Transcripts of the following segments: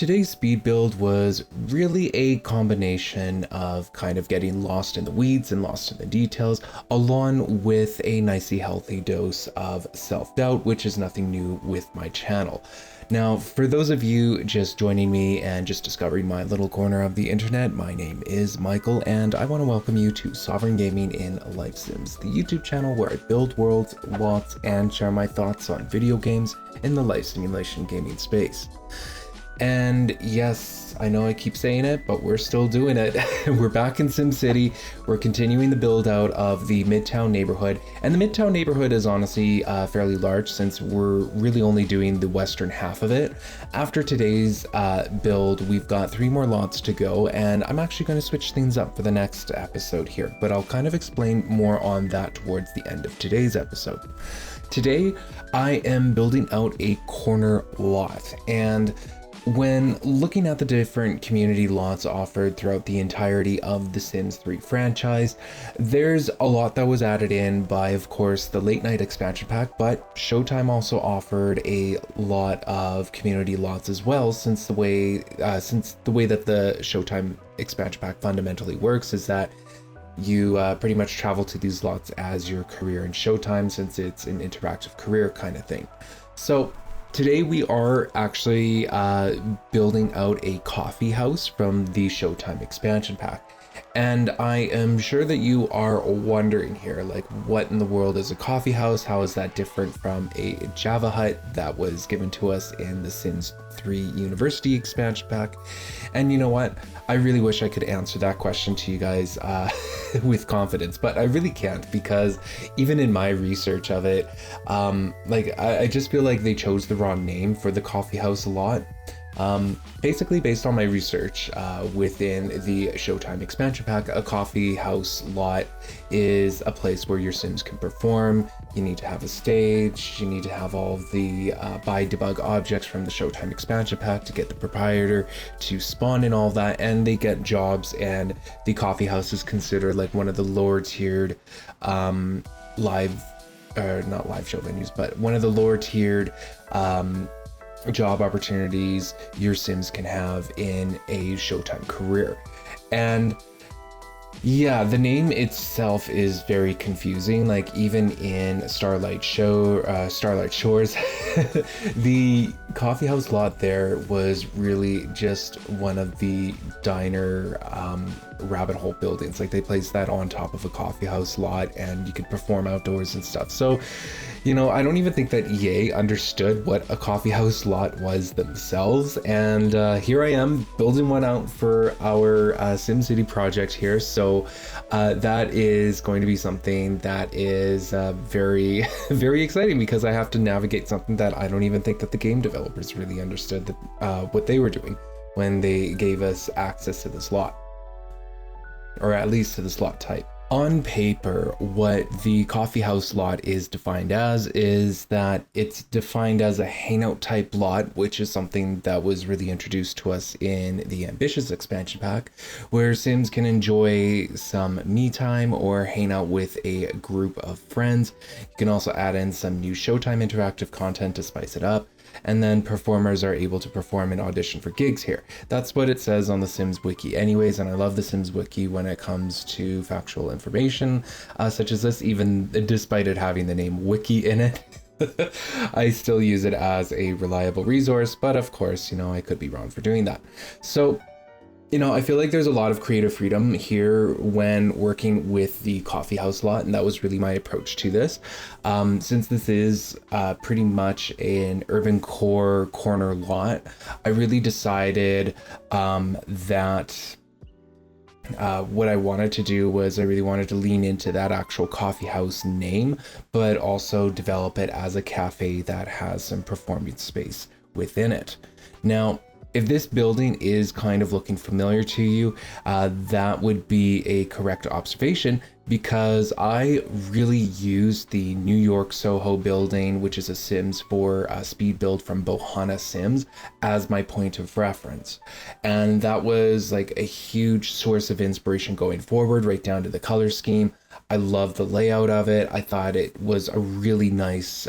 Today's speed build was really a combination of kind of getting lost in the weeds and lost in the details, along with a nicely healthy dose of self-doubt, which is nothing new with my channel. Now, for those of you just joining me and just discovering my little corner of the internet, my name is Michael, and I want to welcome you to Sovereign Gaming in Life Sims, the YouTube channel where I build worlds, lots, and share my thoughts on video games in the life simulation gaming space. And yes, I know I keep saying it, but we're still doing it. We're back in SimCity. We're continuing the build out of the Midtown neighborhood. And the Midtown neighborhood is honestly fairly large since we're really only doing the western half of it. After today's build, we've got 3 more lots to go, and I'm actually going to switch things up for the next episode here, but I'll kind of explain more on that towards the end of today's episode. Today, I am building out a corner lot, and when looking at the different community lots offered throughout the entirety of the Sims 3 franchise, there's a lot that was added in by, of course, the late night expansion pack, but Showtime also offered a lot of community lots as well, since the way that the Showtime expansion pack fundamentally works is that you pretty much travel to these lots as your career in Showtime, since it's an interactive career kind of thing. So today we are actually building out a coffee house from the Showtime expansion pack. And I am sure that you are wondering here, like, what in the world is a coffee house? How is that different from a Java hut that was given to us in the Sims 3 University expansion pack? And you know what? I really wish I could answer that question to you guys with confidence, but I really can't, because even in my research of it, I just feel like they chose the wrong name for the coffee house a lot. Basically, based on my research within the Showtime expansion pack, a coffee house lot is a place where your Sims can perform. You need to have a stage, you need to have all of the buy debug objects from the Showtime expansion pack to get the proprietor to spawn and all that, and they get jobs, and the coffee house is considered like one of the lower tiered not live show venues, but one of the lower tiered job opportunities your Sims can have in a Showtime career. And yeah, the name itself is very confusing. Like, even in Starlight Shores, the coffee house lot there was really just one of the diner rabbit hole buildings. Like, they placed that on top of a coffee house lot, and you could perform outdoors and stuff. So, you know, I don't even think that EA understood what a coffee house lot was themselves. And here I am building one out for our SimCity project here. So that is going to be something that is very, very exciting, because I have to navigate something that I don't even think that the game developers really understood what they were doing when they gave us access to this lot, or at least to this lot type. On paper, what the coffee house lot is defined as is that it's defined as a hangout type lot, which is something that was really introduced to us in the Ambitious expansion pack, where Sims can enjoy some me time or hang out with a group of friends. You can also add in some new Showtime interactive content to spice it up, and then performers are able to perform and audition for gigs here. That's what it says on the Sims Wiki anyways, and I love the Sims Wiki when it comes to factual information such as this, even despite it having the name Wiki in it. I still use it as a reliable resource, but of course, you know, I could be wrong for doing that. So, you know, I feel like there's a lot of creative freedom here when working with the coffee house lot, and that was really my approach to this. Since this is pretty much an urban core corner lot, I really decided that what I wanted to do was I really wanted to lean into that actual coffee house name, but also develop it as a cafe that has some performance space within it. Now, if this building is kind of looking familiar to you, that would be a correct observation, because I really used the New York Soho building, which is a Sims 4 speed build from Bohana Sims, as my point of reference. And that was like a huge source of inspiration going forward, right down to the color scheme. I love the layout of it. I thought it was a really nice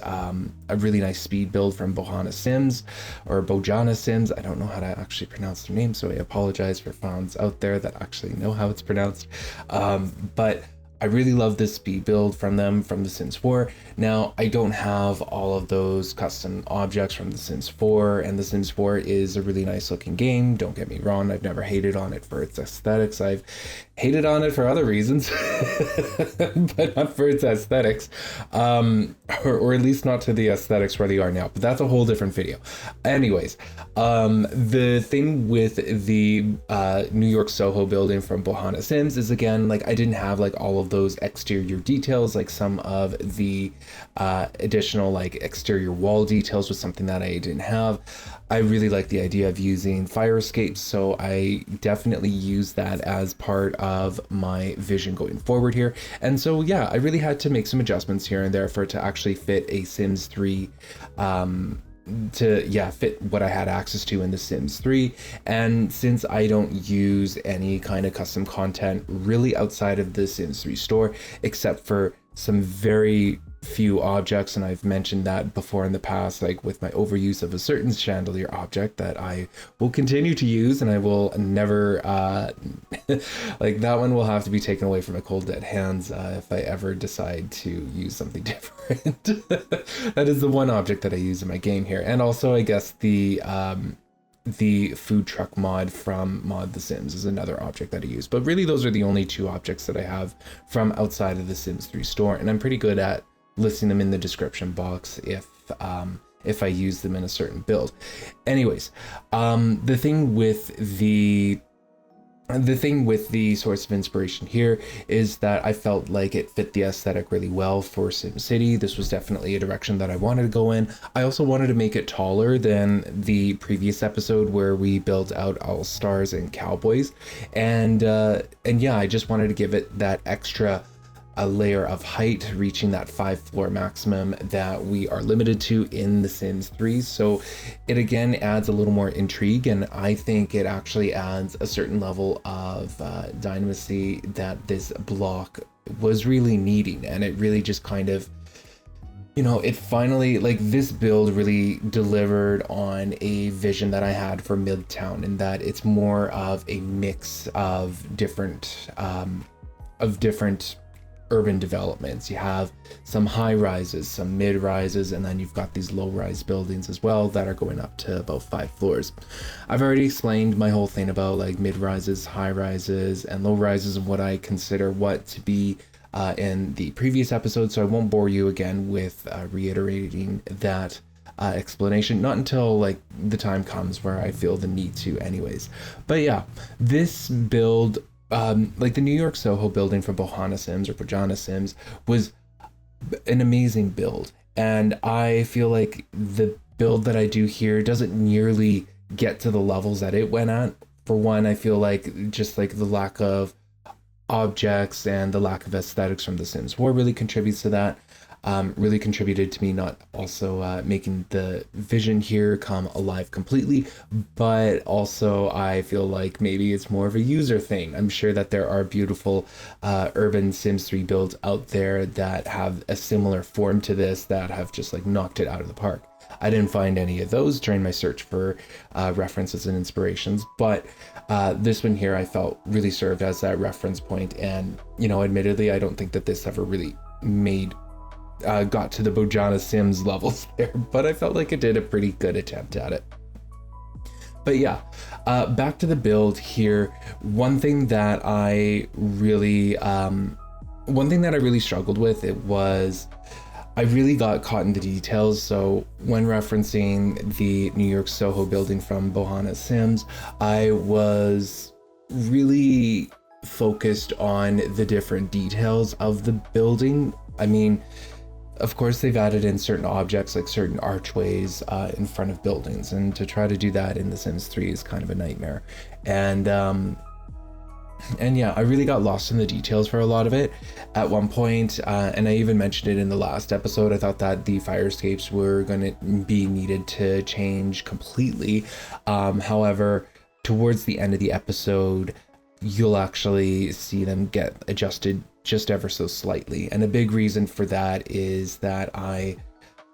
speed build from Bohana Sims, or Bojana Sims. I don't know how to actually pronounce their name, so I apologize for fans out there that actually know how it's pronounced. But I really love this speed build from them, from The Sims 4. Now, I don't have all of those custom objects from The Sims 4, and The Sims 4 is a really nice looking game. Don't get me wrong, I've never hated on it for its aesthetics. I've hated on it for other reasons, but not for its aesthetics, or at least not to the aesthetics where they are now, but that's a whole different video. Anyways, the thing with the New York Soho building from Bohana Sims is, again, like, I didn't have like all of those exterior details, like some of the additional like exterior wall details was something that I didn't have. I really like the idea of using fire escapes, so I definitely use that as part of my vision going forward here. And so yeah, I really had to make some adjustments here and there for it to actually fit a Sims 3 to fit what I had access to in the Sims 3. And since I don't use any kind of custom content really outside of the Sims 3 store, except for some very few objects, and I've mentioned that before in the past, like with my overuse of a certain chandelier object that I will continue to use, and I will never like, that one will have to be taken away from my cold dead hands if I ever decide to use something different. That is the one object that I use in my game here. And also, I guess the food truck mod from Mod The Sims is another object that I use. But really, those are the only two objects that I have from outside of the Sims 3 store, and I'm pretty good at listing them in the description box if I use them in a certain build. Anyways, the thing with the source of inspiration here is that I felt like it fit the aesthetic really well for SimCity. This was definitely a direction that I wanted to go in. I also wanted to make it taller than the previous episode where we built out All Stars and Cowboys, and yeah, I just wanted to give it that extra a layer of height, reaching that 5-floor maximum that we are limited to in The Sims 3. So it again adds a little more intrigue, and I think it actually adds a certain level of dynamisty that this block was really needing. And it really just kind of, you know, it finally, like, this build really delivered on a vision that I had for Midtown, in that it's more of a mix of different urban developments. You have some high rises, some mid rises, and then you've got these low rise buildings as well that are going up to about 5 floors. I've already explained my whole thing about like mid rises, high rises, and low rises, and what I consider what to be in the previous episode, so I won't bore you again with reiterating that explanation, not until like the time comes where I feel the need to anyways. But yeah, this build, like the New York Soho building from Bohana Sims or Bojana Sims, was an amazing build, and I feel like the build that I do here doesn't nearly get to the levels that it went at. For one, I feel like just like the lack of objects and the lack of aesthetics from The Sims 4 really contributes to that. Really contributed to me not also making the vision here come alive completely, but also I feel like maybe it's more of a user thing. I'm sure that there are beautiful urban Sims 3 builds out there that have a similar form to this that have just like knocked it out of the park. I didn't find any of those during my search for references and inspirations, but this one here I felt really served as that reference point. And, you know, admittedly, I don't think that this ever really got to the Bojana Sims levels there, but I felt like it did a pretty good attempt at it. But yeah, back to the build here. One thing that I really struggled with, it was I really got caught in the details. So when referencing the New York Soho building from Bohana Sims, I was really focused on the different details of the building. I mean, of course, they've added in certain objects like certain archways in front of buildings, and to try to do that in The Sims 3 is kind of a nightmare. And And yeah, I really got lost in the details for a lot of it at one point, and I even mentioned it in the last episode. I thought that the fire escapes were going to be needed to change completely. However, towards the end of the episode, you'll actually see them get adjusted just ever so slightly. And a big reason for that is that I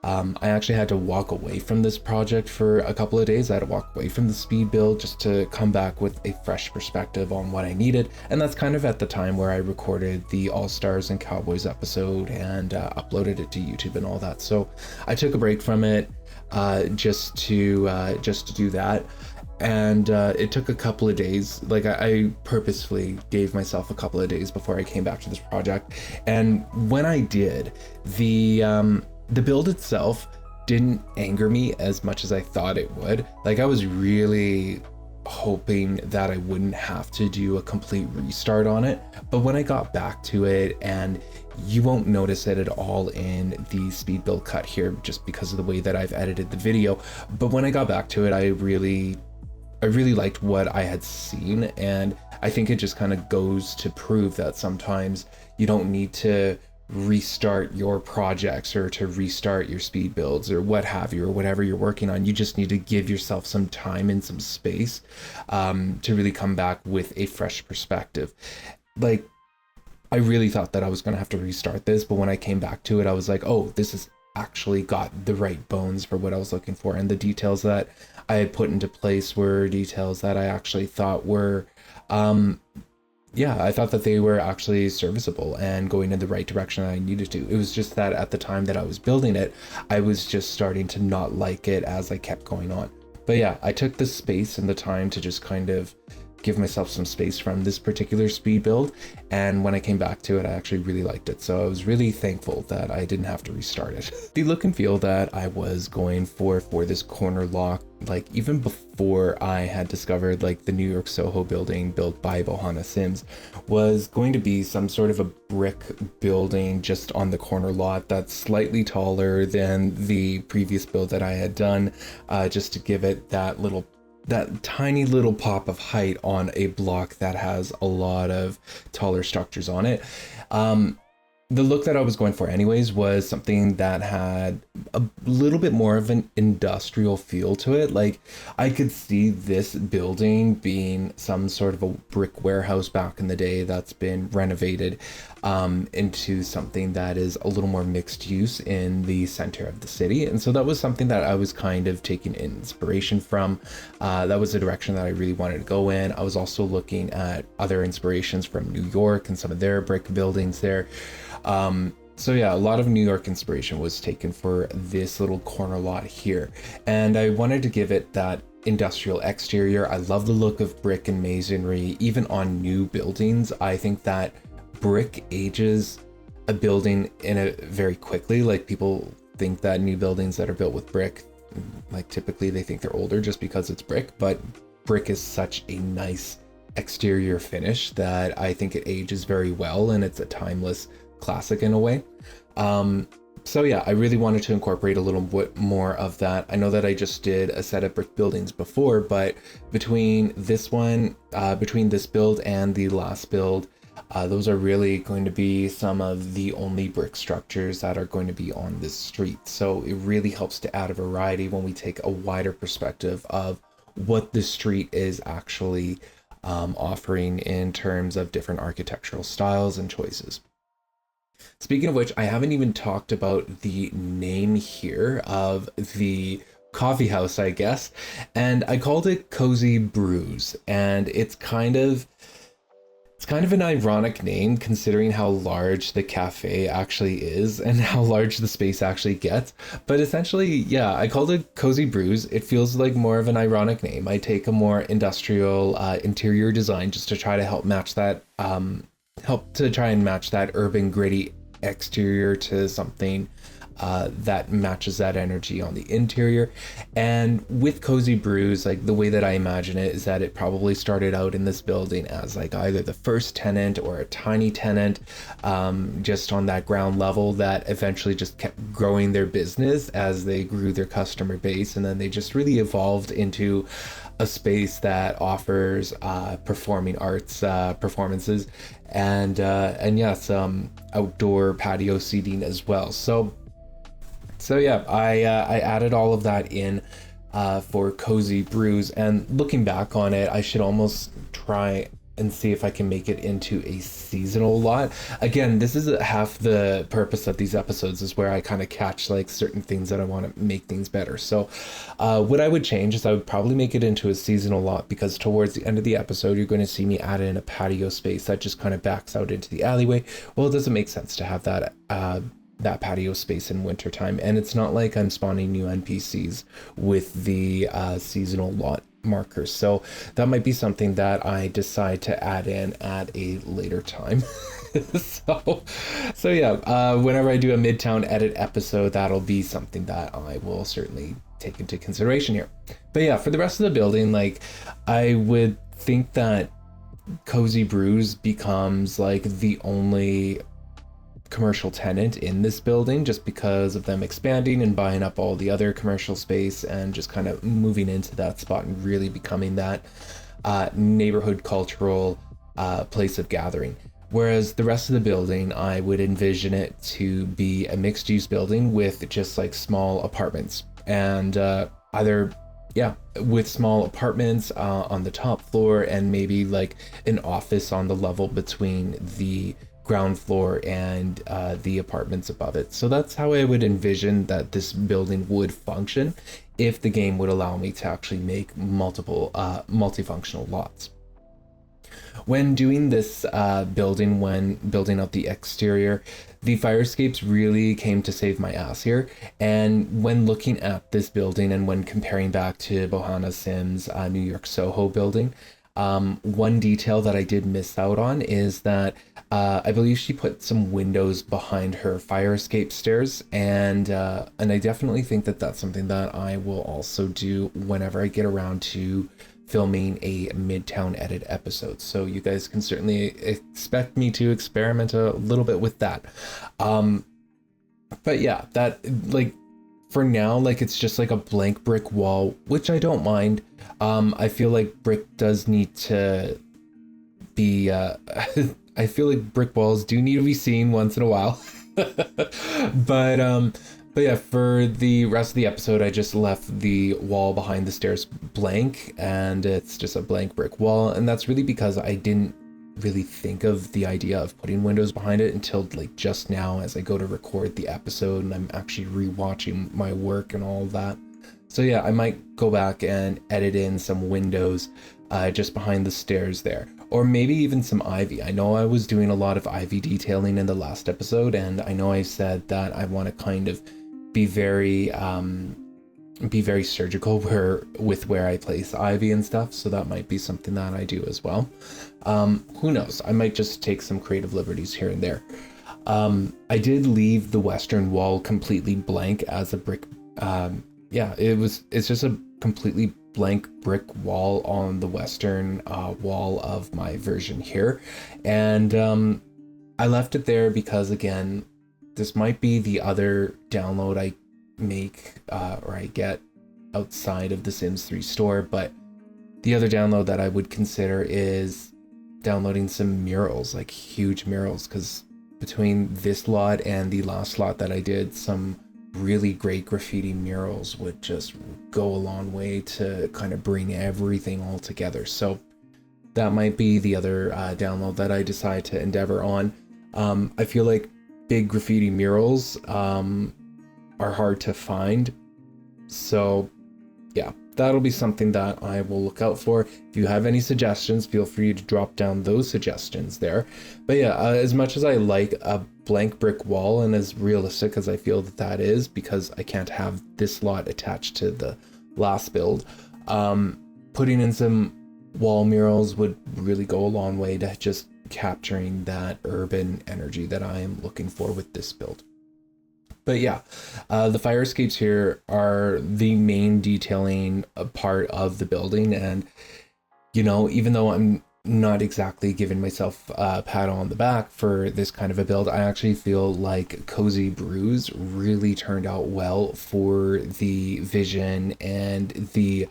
actually had to walk away from this project for a couple of days. I had to walk away from the speed build just to come back with a fresh perspective on what I needed. And that's kind of at the time where I recorded the All Stars and Cowboys episode and uploaded it to YouTube and all that. So I took a break from it just to do that. And it took a couple of days. Like I purposefully gave myself a couple of days before I came back to this project. And when I did, the build itself didn't anger me as much as I thought it would. Like I was really hoping that I wouldn't have to do a complete restart on it. But when I got back to it, and you won't notice it at all in the speed build cut here just because of the way that I've edited the video. But when I got back to it, I really liked what I had seen. And I think it just kind of goes to prove that sometimes you don't need to restart your projects or to restart your speed builds or what have you, or whatever you're working on. You just need to give yourself some time and some space to really come back with a fresh perspective. Like, I really thought that I was going to have to restart this, but when I came back to it, I was like, oh, this has actually got the right bones for what I was looking for. And the details that I had put into place were details that I actually thought were I thought that they were actually serviceable and going in the right direction that I needed to. It was just that at the time that I was building it, I was just starting to not like it as I kept going on. But yeah, I took the space and the time to just kind of give myself some space from this particular speed build. And when I came back to it, I actually really liked it. So I was really thankful that I didn't have to restart it. The look and feel that I was going for this corner lock, like even before I had discovered like the New York Soho building built by Bohana Sims, was going to be some sort of a brick building just on the corner lot that's slightly taller than the previous build that I had done, just to give it that tiny little pop of height on a block that has a lot of taller structures on it. The look that I was going for anyways was something that had a little bit more of an industrial feel to it. Like I could see this building being some sort of a brick warehouse back in the day that's been renovated into something that is a little more mixed use in the center of the city. And so that was something that I was kind of taking inspiration from. That was the direction that I really wanted to go in. I was also looking at other inspirations from New York and some of their brick buildings there. So yeah, a lot of New York inspiration was taken for this little corner lot here. And I wanted to give it that industrial exterior. I love the look of brick and masonry, even on new buildings. I think that brick ages a building very quickly. Like people think that new buildings that are built with brick, like typically they think they're older just because it's brick, but brick is such a nice exterior finish that I think it ages very well, and it's a timeless classic in a way. So yeah, I really wanted to incorporate a little bit more of that. I know that I just did a set of brick buildings before, but between this one, between this build and the last build, those are really going to be some of the only brick structures that are going to be on this street. So it really helps to add a variety when we take a wider perspective of what the street is actually offering in terms of different architectural styles and choices. Speaking of which, I haven't even talked about the name here of the coffee house, I guess, and I called it Cozy Brews, and it's kind of an ironic name considering how large the cafe actually is and how large the space actually gets. But essentially, yeah, I called it Cozy Brews. It feels like more of an ironic name. I take a more industrial interior design just to try to help match that, match that urban gritty exterior to something that matches that energy on the interior. And with Cozy Brews, like the way that I imagine it is that it probably started out in this building as like either the first tenant or a tiny tenant, just on that ground level, that eventually just kept growing their business as they grew their customer base, and then they just really evolved into a space that offers performing arts performances and yeah, some outdoor patio seating as well. So yeah, I added all of that in for Cozy Brews, and looking back on it, I should almost try and see if I can make it into a seasonal lot. Again, this is half the purpose of these episodes, is where I kind of catch like certain things that I want to make things better. So what I would change is I would probably make it into a seasonal lot, because towards the end of the episode, you're going to see me add in a patio space that just kind of backs out into the alleyway. Well, it doesn't make sense to have that that patio space in wintertime, and it's not like I'm spawning new NPCs with the seasonal lot markers. So that might be something that I decide to add in at a later time. so yeah, whenever I do a Midtown edit episode, that'll be something that I will certainly take into consideration here. But yeah, for the rest of the building, like I would think that Cozy Brews becomes like the only commercial tenant in this building, just because of them expanding and buying up all the other commercial space and just kind of moving into that spot and really becoming that neighborhood cultural place of gathering. Whereas the rest of the building, I would envision it to be a mixed use building with just like small apartments, and with small apartments on the top floor, and maybe like an office on the level between the ground floor and the apartments above it. So that's how I would envision that this building would function if the game would allow me to actually make multiple multifunctional lots. When doing this building, when building out the exterior, the fire escapes really came to save my ass here. And when looking at this building and when comparing back to Bohana Sim's New York Soho building, one detail that I did miss out on is that I believe she put some windows behind her fire escape stairs, and I definitely think that that's something that I will also do whenever I get around to filming a Midtown edit episode. So you guys can certainly expect me to experiment a little bit with that. But yeah, that like for now, like it's just like a blank brick wall, which I don't mind. I feel like brick does need to be I feel like brick walls do need to be seen once in a while. But yeah, for the rest of the episode, I just left the wall behind the stairs blank, and it's just a blank brick wall. And that's really because I didn't really think of the idea of putting windows behind it until like just now, as I go to record the episode and I'm actually rewatching my work and all of that. So yeah, I might go back and edit in some windows just behind the stairs there, or maybe even some ivy. I know I was doing a lot of ivy detailing in the last episode, and I know I said that I want to kind of be very surgical with where I place ivy and stuff. So that might be something that I do as well. Who knows? I might just take some creative liberties here and there. I did leave the western wall completely blank as a brick. It's just a completely blank brick wall on the western wall of my version here. And I left it there because, again, this might be the other download I make or I get outside of the Sims 3 store, but the other download that I would consider is downloading some murals, like huge murals, because between this lot and the last lot that I did, some really great graffiti murals would just go a long way to kind of bring everything all together. So that might be the other download that I decide to endeavor on. I feel like big graffiti murals are hard to find, so yeah, that'll be something that I will look out for. If you have any suggestions, feel free to drop down those suggestions there. But yeah, as much as I like a blank brick wall, and as realistic as I feel that that is, because I can't have this lot attached to the last build, putting in some wall murals would really go a long way to just capturing that urban energy that I am looking for with this build. But yeah, the fire escapes here are the main detailing part of the building. And, you know, even though I'm not exactly giving myself a pat on the back for this kind of a build, I actually feel like Cozy Brews really turned out well for the vision and the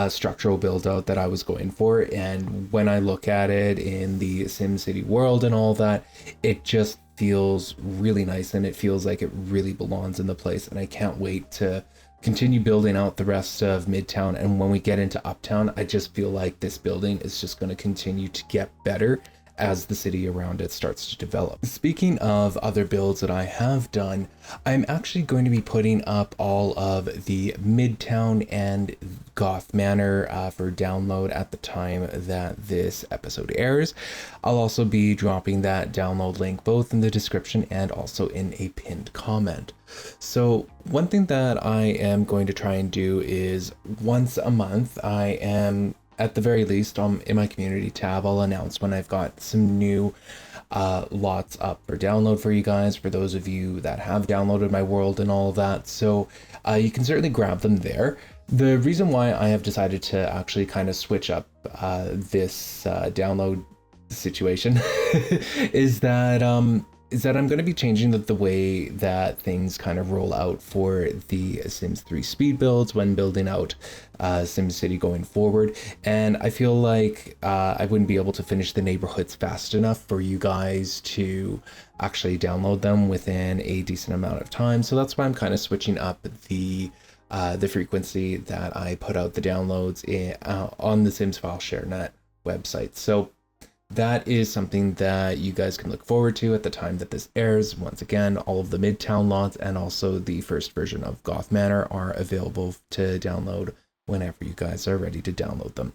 structural build out that I was going for. And when I look at it in the SimCity world and all that, it just feels really nice, and it feels like it really belongs in the place. And I can't wait to continue building out the rest of Midtown. And when we get into Uptown, I just feel like this building is just going to continue to get better as the city around it starts to develop. Speaking of other builds that I have done, I'm actually going to be putting up all of the Midtown and Goth Manor for download at the time that this episode airs. I'll also be dropping that download link both in the description and also in a pinned comment. So one thing that I am going to try and do is once a month, I am at the very least in my community tab, I'll announce when I've got some new lots up for download for you guys, for those of you that have downloaded my world and all of that. So you can certainly grab them there. The reason why I have decided to actually kind of switch up this download situation is that I'm going to be changing the way that things kind of roll out for the Sims 3 speed builds when building out SimCity going forward. And I feel like I wouldn't be able to finish the neighborhoods fast enough for you guys to actually download them within a decent amount of time. So that's why I'm kind of switching up the frequency that I put out the downloads on the Sims File ShareNet website. So that is something that you guys can look forward to at the time that this airs. Once again, all of the Midtown lots and also the first version of Goth Manor are available to download whenever you guys are ready to download them.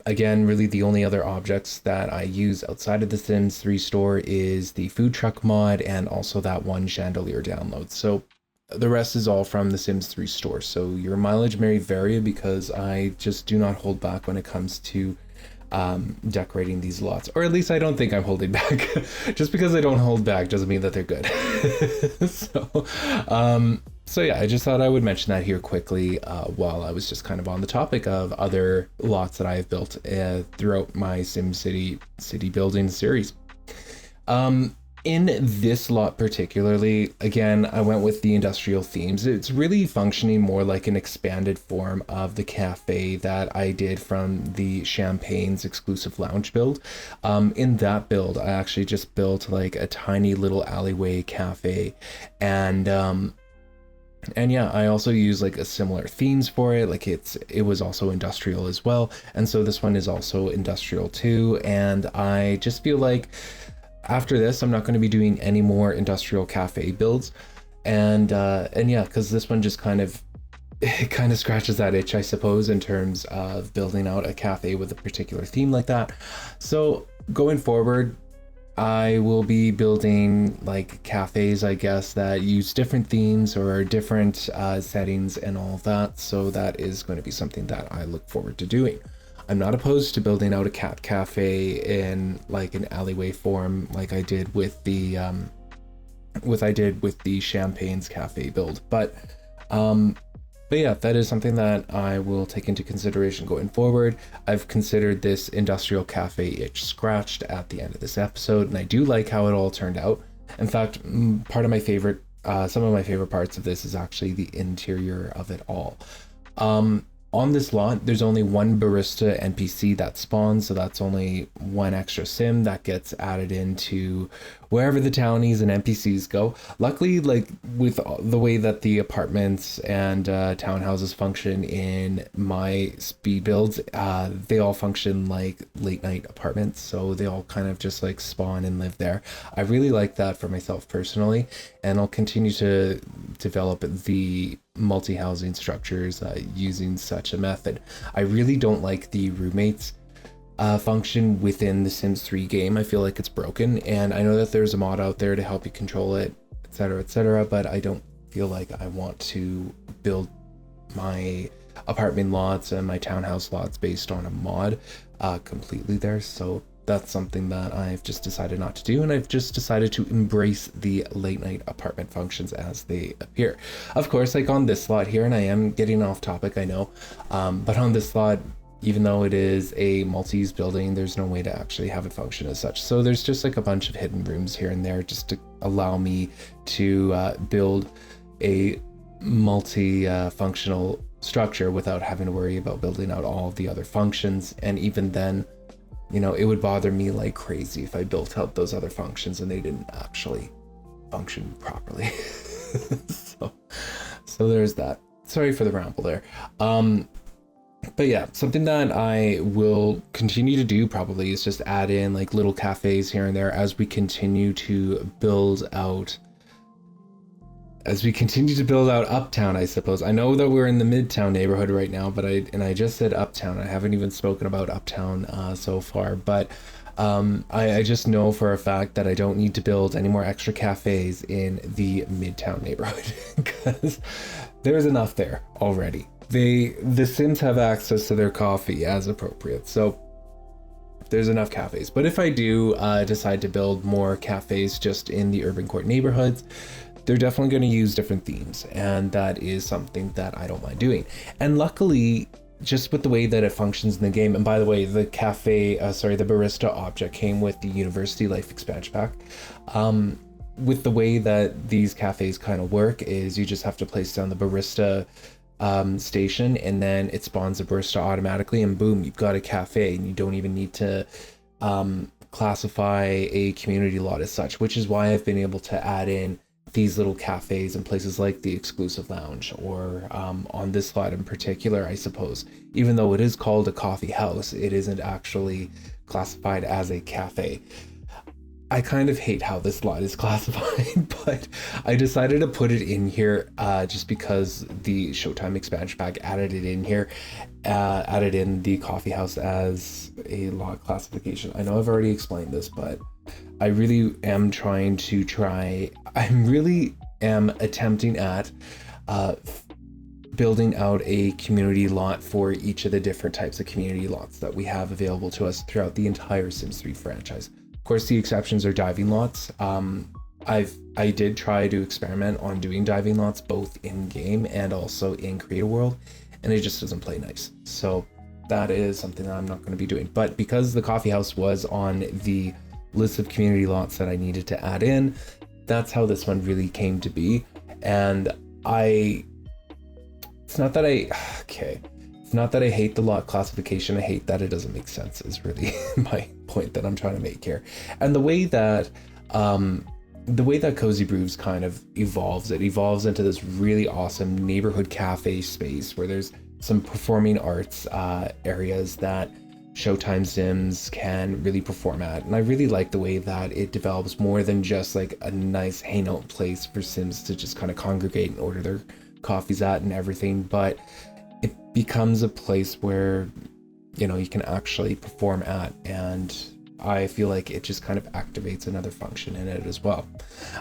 Again, really the only other objects that I use outside of the Sims 3 store is the food truck mod and also that one chandelier download. So the rest is all from the Sims 3 store. So your mileage may vary because I just do not hold back when it comes to decorating these lots, or at least I don't think I'm holding back. Just because I don't hold back doesn't mean that they're good. So yeah, I just thought I would mention that here quickly while I was just kind of on the topic of other lots that I have built throughout my SimCity city building series. In this lot particularly, again, I went with the industrial themes. It's really functioning more like an expanded form of the cafe that I did from the Champagne's exclusive lounge build. In that build, I actually just built like a tiny little alleyway cafe, and yeah, I also use like a similar themes for it. Like it was also industrial as well, and so this one is also industrial too. And I just feel like after this, I'm not going to be doing any more industrial cafe builds, and yeah, because this one just kind of scratches that itch, I suppose, in terms of building out a cafe with a particular theme like that. So going forward, I will be building like cafes, I guess, that use different themes or different settings and all that. So that is going to be something that I look forward to doing. I'm not opposed to building out a cat cafe in like an alleyway form, like I did with the Champagne's cafe build. But yeah, that is something that I will take into consideration going forward. I've considered this industrial cafe itch scratched at the end of this episode, and I do like how it all turned out. In fact, some of my favorite parts of this is actually the interior of it all. On this lot, there's only one barista NPC that spawns, so that's only one extra sim that gets added into wherever the townies and NPCs go. Luckily, like with the way that the apartments and townhouses function in my speed builds, they all function like late night apartments, so they all kind of just like spawn and live there. I really like that for myself personally, and I'll continue to develop the multi-housing structures using such a method. I really don't like the roommates function within the Sims 3 game. I feel like it's broken, and I know that there's a mod out there to help you control it, etc., but I don't feel like I want to build my apartment lots and my townhouse lots based on a mod completely there. So that's something that I've just decided not to do, and I've just decided to embrace the late night apartment functions as they appear. Of course, like on this slot here, and I am getting off topic, I know, but on this slot, even though it is a multi-use building, there's no way to actually have it function as such. So there's just like a bunch of hidden rooms here and there just to allow me to build a multi-functional structure without having to worry about building out all of the other functions. And even then, you know, it would bother me like crazy if I built out those other functions and they didn't actually function properly. so there's that. Sorry for the ramble there. But yeah, something that I will continue to do probably is just add in like little cafes here and there as we continue to build out Uptown, I suppose. I know that we're in the Midtown neighborhood right now, but I just said Uptown. I haven't even spoken about Uptown so far, but I just know for a fact that I don't need to build any more extra cafes in the Midtown neighborhood because there's enough there already. The Sims have access to their coffee as appropriate, so there's enough cafes. But if I do decide to build more cafes just in the urban core neighborhoods, they're definitely going to use different themes, and that is something that I don't mind doing. And luckily, just with the way that it functions in the game, and by the way, the barista object came with the University Life expansion pack. With the way that these cafes kind of work is you just have to place down the barista station, and then it spawns a barista automatically, and boom, you've got a cafe, and you don't even need to classify a community lot as such, which is why I've been able to add in these little cafes in places like the exclusive lounge, or on this slot in particular, I suppose, even though it is called a coffee house, it isn't actually classified as a cafe. I kind of hate how this lot is classified, but I decided to put it in here just because the Showtime expansion pack added it in here, added in the coffee house as a lot classification. I know I've already explained this, but I really am attempting at building out a community lot for each of the different types of community lots that we have available to us throughout the entire Sims 3 franchise. Of course, the exceptions are diving lots. I did try to experiment on doing diving lots both in game and also in Creator World, and it just doesn't play nice. So that is something that I'm not going to be doing. But because the coffee house was on the list of community lots that I needed to add in, that's how this one really came to be. And it's not that I hate the lot classification. I hate that it doesn't make sense is really my point that I'm trying to make here. And the way that Cozy Brews kind of evolves into this really awesome neighborhood cafe space where there's some performing arts areas that Showtime Sims can really perform at. And I really like the way that it develops more than just like a nice hangout place for Sims to just kind of congregate and order their coffees at and everything, but it becomes a place where, you know, you can actually perform at, and I feel like it just kind of activates another function in it as well.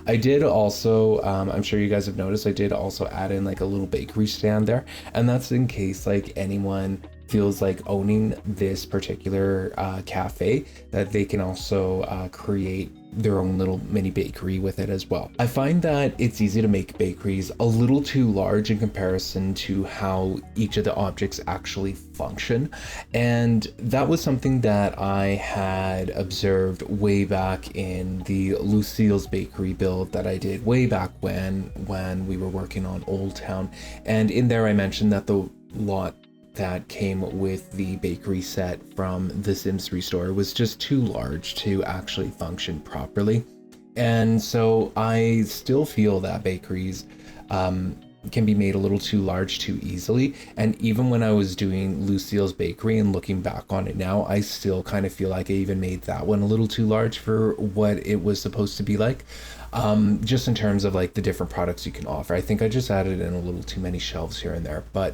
I did also, I'm sure you guys have noticed, I did also add in like a little bakery stand there, and that's in case like anyone feels like owning this particular cafe, that they can also create their own little mini bakery with it as well. I find that it's easy to make bakeries a little too large in comparison to how each of the objects actually function, and that was something that I had observed way back in the Lucille's bakery build that I did way back when we were working on Old Town. And in there I mentioned that the lot that came with the bakery set from the Sims 3 store was just too large to actually function properly. And so I still feel that bakeries can be made a little too large too easily. And even when I was doing Lucille's bakery and looking back on it now, I still kind of feel like I even made that one a little too large for what it was supposed to be like. Just in terms of like the different products you can offer. I think I just added in a little too many shelves here and there, but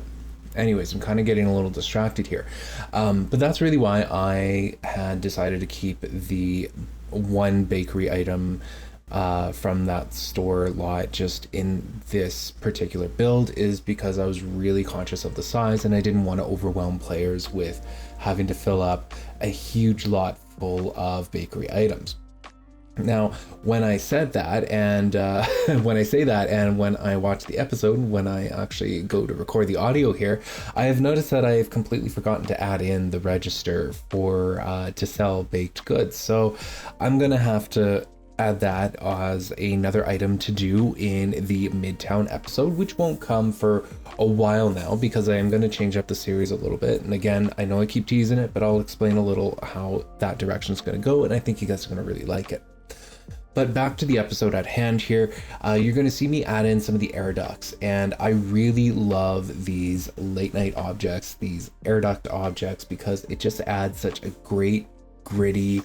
anyways, I'm kind of getting a little distracted here. But that's really why I had decided to keep the one bakery item from that store lot just in this particular build, is because I was really conscious of the size and I didn't want to overwhelm players with having to fill up a huge lot full of bakery items. Now, when I said that, and when I say that, and when I watch the episode, when I actually go to record the audio here, I have noticed that I have completely forgotten to add in the register for to sell baked goods. So I'm gonna have to add that as another item to do in the Midtown episode, which won't come for a while now because I am going to change up the series a little bit. And again, I know I keep teasing it, but I'll explain a little how that direction is going to go, and I think you guys are going to really like it. But back to the episode at hand here, you're going to see me add in some of the air ducts, and I really love these late night objects, these air duct objects, because it just adds such a great, gritty,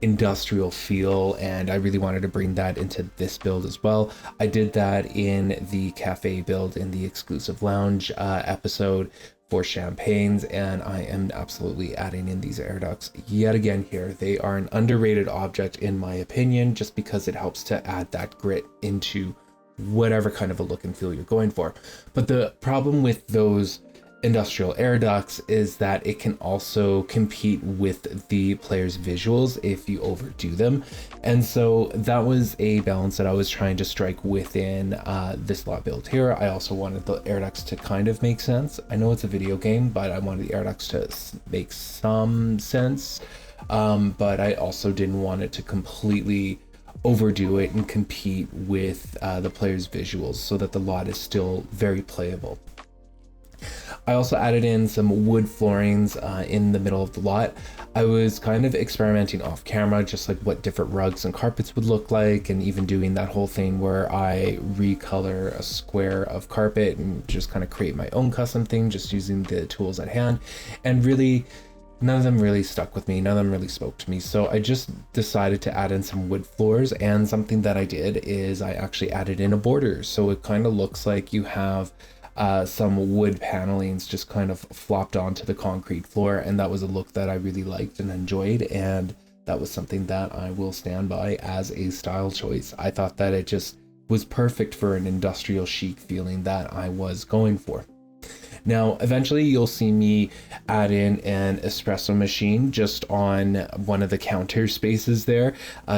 industrial feel, and I really wanted to bring that into this build as well. I did that in the cafe build in the exclusive lounge episode for champagnes, and I am absolutely adding in these air ducts yet again here. They are an underrated object in my opinion, just because it helps to add that grit into whatever kind of a look and feel you're going for. But the problem with those industrial air ducts is that it can also compete with the player's visuals if you overdo them, and so that was a balance that I was trying to strike within this lot build here. I also wanted the air ducts to kind of make sense. I know it's a video game, but I wanted the air ducts to make some sense, but I also didn't want it to completely overdo it and compete with the player's visuals, so that the lot is still very playable. I also added in some wood floorings in the middle of the lot. I was kind of experimenting off camera, just like what different rugs and carpets would look like, and even doing that whole thing where I recolor a square of carpet and just kind of create my own custom thing, just using the tools at hand. And really, none of them really stuck with me. None of them really spoke to me. So I just decided to add in some wood floors, and something that I did is I actually added in a border. So it kind of looks like you have some wood panelings just kind of flopped onto the concrete floor, and that was a look that I really liked and enjoyed, and that was something that I will stand by as a style choice. I thought that it just was perfect for an industrial chic feeling that I was going for. Now, eventually you'll see me add in an espresso machine just on one of the counter spaces there,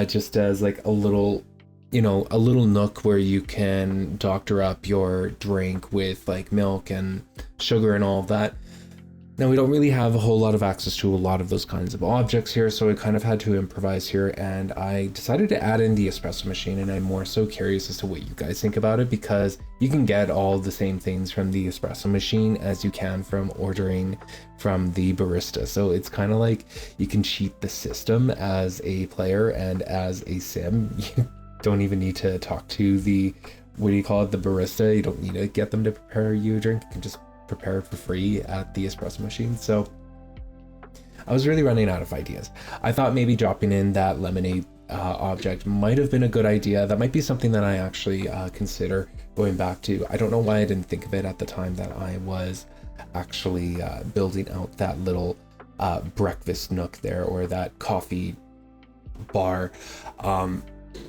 just as like a little nook where you can doctor up your drink with like milk and sugar and all of that. Now, we don't really have a whole lot of access to a lot of those kinds of objects here, so I kind of had to improvise here, and I decided to add in the espresso machine, and I'm more so curious as to what you guys think about it, because you can get all the same things from the espresso machine as you can from ordering from the barista. So it's kind of like you can cheat the system as a player, and as a sim, you don't even need to talk to the, the barista. You don't need to get them to prepare you a drink. You can just prepare it for free at the espresso machine. So I was really running out of ideas. I thought maybe dropping in that lemonade object might have been a good idea. That might be something that I actually consider going back to. I don't know why I didn't think of it at the time that I was actually building out that little breakfast nook there, or that coffee bar.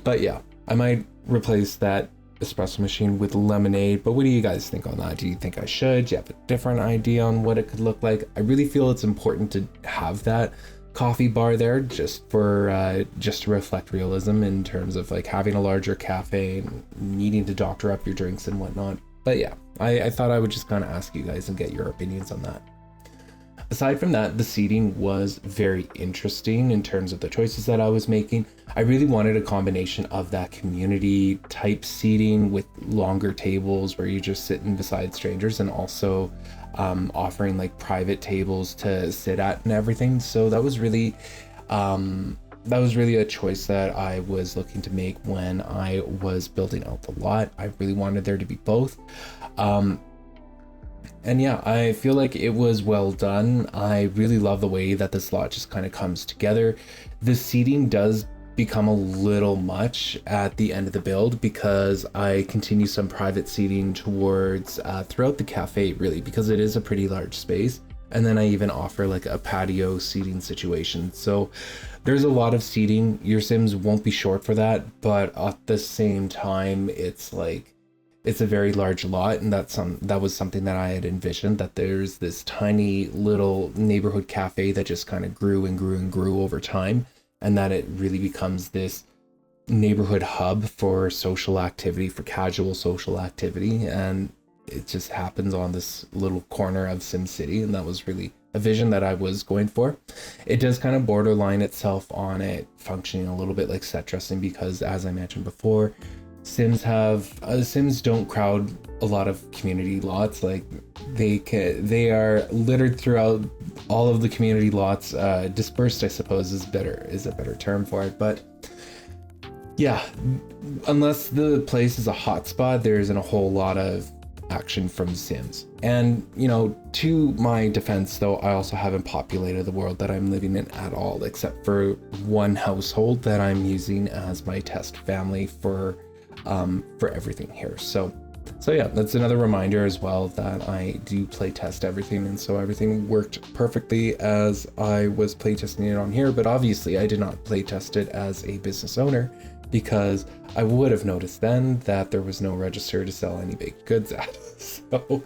But yeah, I might replace that espresso machine with lemonade. But what do you guys think on that? Do you think I should? Do you have a different idea on what it could look like? I really feel it's important to have that coffee bar there, just for just to reflect realism in terms of like having a larger cafe and needing to doctor up your drinks and whatnot. But yeah, I thought I would just kind of ask you guys and get your opinions on that. Aside from that, the seating was very interesting in terms of the choices that I was making. I really wanted a combination of that community type seating with longer tables where you're just sitting beside strangers, and also offering like private tables to sit at and everything. So that was really a choice that I was looking to make when I was building out the lot. I really wanted there to be both. And yeah, I feel like it was well done. I really love the way that this lot just kind of comes together. The seating does become a little much at the end of the build, because I continue some private seating towards throughout the cafe, really, because it is a pretty large space. And then I even offer like a patio seating situation. So there's a lot of seating. Your Sims won't be short for that, but at the same time, it's like, it's a very large lot, and that was something that I had envisioned, that there's this tiny little neighborhood cafe that just kind of grew and grew and grew over time, and that it really becomes this neighborhood hub for social activity, for casual social activity, and it just happens on this little corner of SimCity, and that was really a vision that I was going for. It does kind of borderline itself on it functioning a little bit like set dressing, because as I mentioned before, Sims don't crowd a lot of community lots. Like they are littered throughout all of the community lots. Dispersed, I suppose, is a better term for it. But yeah, unless the place is a hotspot, there isn't a whole lot of action from Sims. And to my defense though, I also haven't populated the world that I'm living in at all, except for one household that I'm using as my test family for everything here. So yeah, that's another reminder as well that I do play test everything, and so everything worked perfectly as I was playtesting it on here. But obviously I did not playtest it as a business owner, because I would have noticed then that there was no register to sell any baked goods at. So,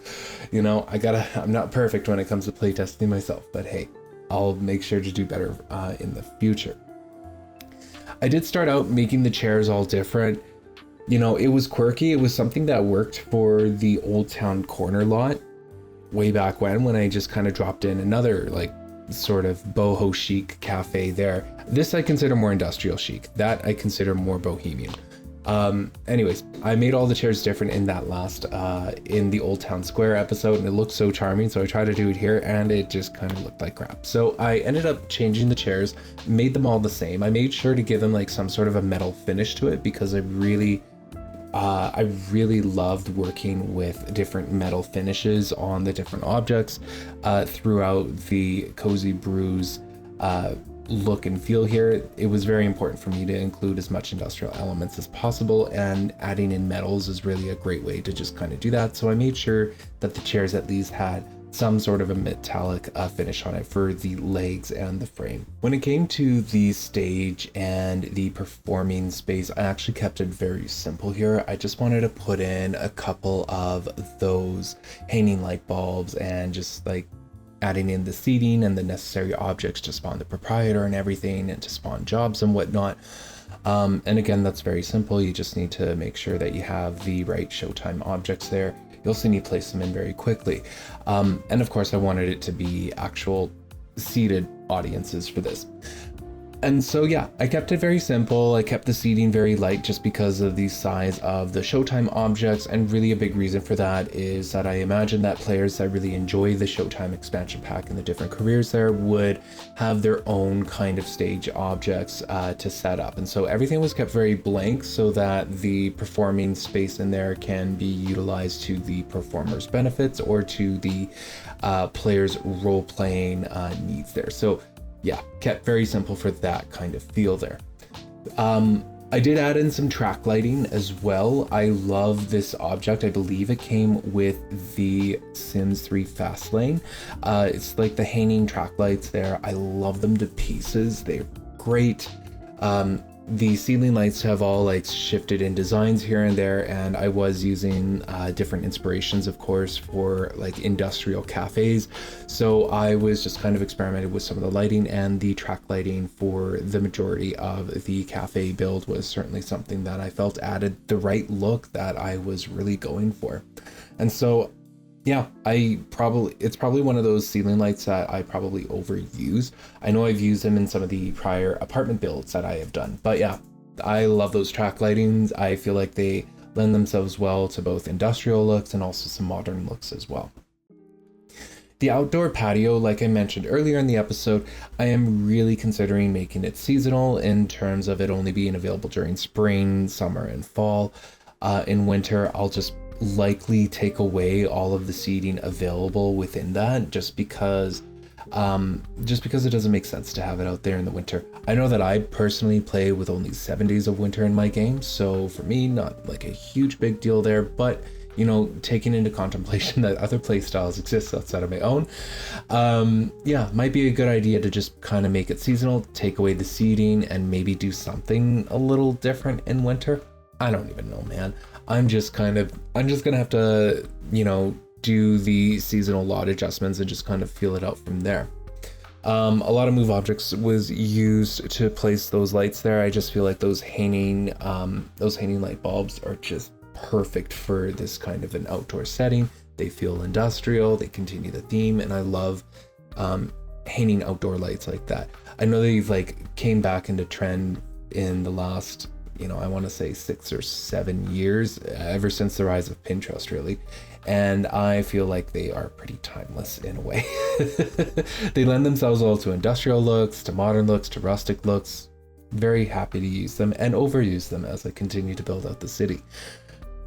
I'm not perfect when it comes to playtesting myself, but hey, I'll make sure to do better in the future. I did start out making the chairs all different. It was quirky. It was something that worked for the Old Town Corner lot way back when I just kind of dropped in another sort of boho chic cafe there. This I consider more industrial chic. That I consider more bohemian. Anyways, I made all the chairs different in that last in the Old Town Square episode, and it looked so charming, so I tried to do it here, and it just kind of looked like crap. So I ended up changing the chairs, made them all the same. I made sure to give them some sort of a metal finish to it, because I really loved working with different metal finishes on the different objects throughout the Cozy Brews look and feel here. It was very important for me to include as much industrial elements as possible, and adding in metals is really a great way to just kind of do that. So I made sure that the chairs at least had some sort of a metallic finish on it for the legs and the frame. When it came to the stage and the performing space, I actually kept it very simple here. I just wanted to put in a couple of those hanging light bulbs, and just adding in the seating and the necessary objects to spawn the proprietor and everything, and to spawn jobs and whatnot. And again, that's very simple. You just need to make sure that you have the right Showtime objects there. You also need to place them in very quickly. And of course, I wanted it to be actual seated audiences for this. And so yeah, I kept it very simple. I kept the seating very light just because of the size of the Showtime objects, and really a big reason for that is that I imagine that players that really enjoy the Showtime expansion pack and the different careers there would have their own kind of stage objects to set up. And so everything was kept very blank so that the performing space in there can be utilized to the performer's benefits or to the players' role-playing needs there. So yeah, kept very simple for that kind of feel there. I did add in some track lighting as well. I love this object. I believe it came with the Sims 3 Fast Lane. It's like the hanging track lights there. I love them to pieces. They're great. The ceiling lights have all shifted in designs here and there, and I was using different inspirations, of course, for industrial cafes. So I was just kind of experimented with some of the lighting, and the track lighting for the majority of the cafe build was certainly something that I felt added the right look that I was really going for. And so yeah, it's probably one of those ceiling lights that I probably overuse. I know I've used them in some of the prior apartment builds that I have done, but yeah, I love those track lightings. I feel like they lend themselves well to both industrial looks and also some modern looks as well. The outdoor patio, like I mentioned earlier in the episode, I am really considering making it seasonal in terms of it only being available during spring, summer, and fall. In winter, I'll just likely take away all of the seating available within that, just because it doesn't make sense to have it out there in the winter. I know that I personally play with only 7 days of winter in my game, so for me, not a huge big deal there, but taking into contemplation that other play styles exist outside of my own, yeah, might be a good idea to just kind of make it seasonal, take away the seating, and maybe do something a little different in winter. I don't even know, man. I'm just gonna have to, you know, do the seasonal lot adjustments and just kind of feel it out from there. A lot of move objects was used to place those lights there. I just feel like those hanging light bulbs are just perfect for this kind of an outdoor setting. They feel industrial, they continue the theme, and I love hanging outdoor lights like that. I know they've like came back into trend in the last, you know, I want to say 6 or 7 years, ever since the rise of Pinterest, really. And I feel like they are pretty timeless in a way. They lend themselves well to industrial looks, to modern looks, to rustic looks. Very happy to use them and overuse them as I continue to build out the city.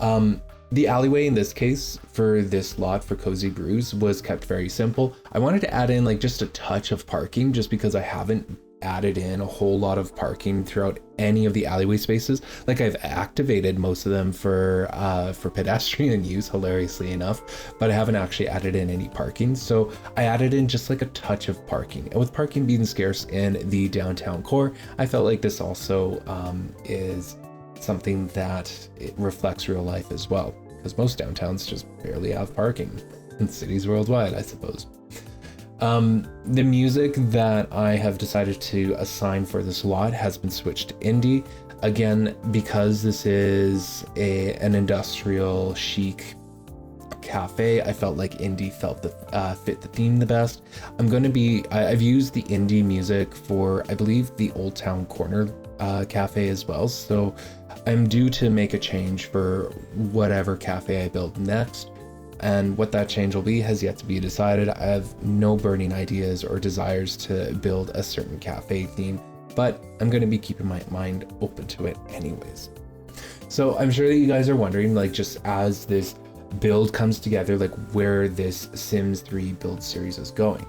The alleyway in this case for this lot for Cozy Brews was kept very simple. I wanted to add in like just a touch of parking just because I haven't added in a whole lot of parking throughout any of the alleyway spaces. Like I've activated most of them for pedestrian use, hilariously enough, but I haven't actually added in any parking. So I added in just like a touch of parking. And with parking being scarce in the downtown core, I felt like this also is something that it reflects real life as well, because most downtowns just barely have parking in cities worldwide, I suppose. The music that I have decided to assign for this lot has been switched to indie. Again, because this is an industrial chic cafe, I felt like indie fit the theme the best. I've used the indie music for, I believe, the Old Town Corner cafe as well. So I'm due to make a change for whatever cafe I build next. And what that change will be has yet to be decided. I have no burning ideas or desires to build a certain cafe theme, but I'm going to be keeping my mind open to it anyways. So I'm sure that you guys are wondering, like, just as this build comes together, like where this Sims 3 build series is going.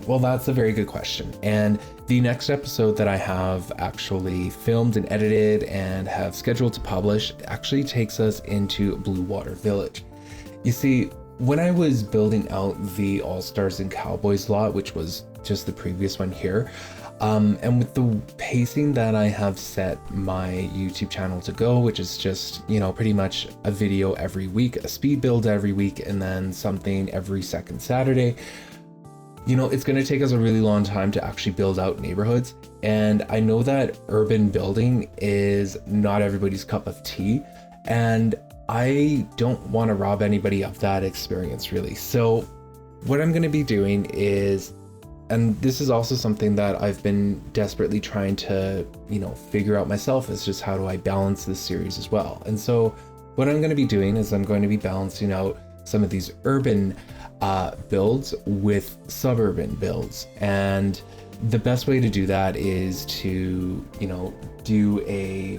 Well, that's a very good question. And the next episode that I have actually filmed and edited and have scheduled to publish actually takes us into Blue Water Village. You see, when I was building out the All Stars and Cowboys lot, which was just the previous one here, and with the pacing that I have set my YouTube channel to go, which is just, you know, pretty much a video every week, a speed build every week, and then something every second Saturday, you know, it's going to take us a really long time to actually build out neighborhoods. And I know that urban building is not everybody's cup of tea, and I don't want to rob anybody of that experience, really. So what I'm going to be doing is, and this is also something that I've been desperately trying to, you know, figure out myself, is just how do I balance this series as well. And so what I'm going to be doing is I'm going to be balancing out some of these urban builds with suburban builds, and the best way to do that is to, you know, do a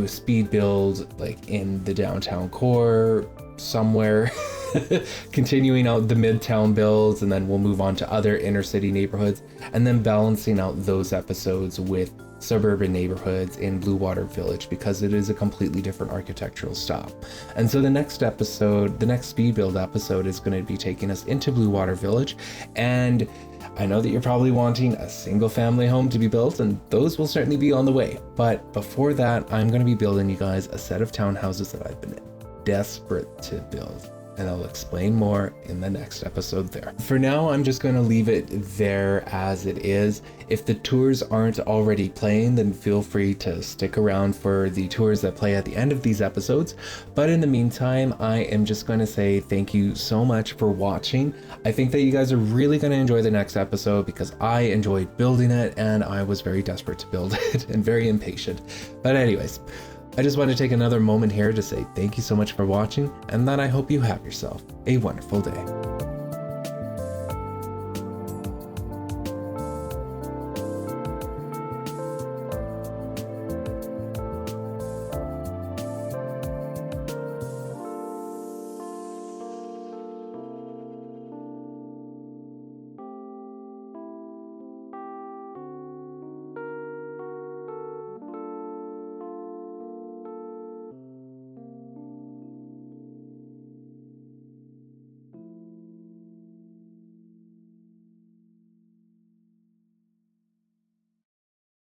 speed build like in the downtown core somewhere, continuing out the midtown builds, and then we'll move on to other inner city neighborhoods, and then balancing out those episodes with suburban neighborhoods in Blue Water Village, because it is a completely different architectural style. And so the next episode, the next speed build episode, is going to be taking us into Blue Water Village. And I know that you're probably wanting a single family home to be built, and those will certainly be on the way. But before that, I'm going to be building you guys a set of townhouses that I've been desperate to build, and I'll explain more in the next episode there. For now, I'm just going to leave it there as it is. If the tours aren't already playing, then feel free to stick around for the tours that play at the end of these episodes. But in the meantime, I am just going to say thank you so much for watching. I think that you guys are really going to enjoy the next episode, because I enjoyed building it and I was very desperate to build it and very impatient. But anyways, I just want to take another moment here to say thank you so much for watching, and that I hope you have yourself a wonderful day.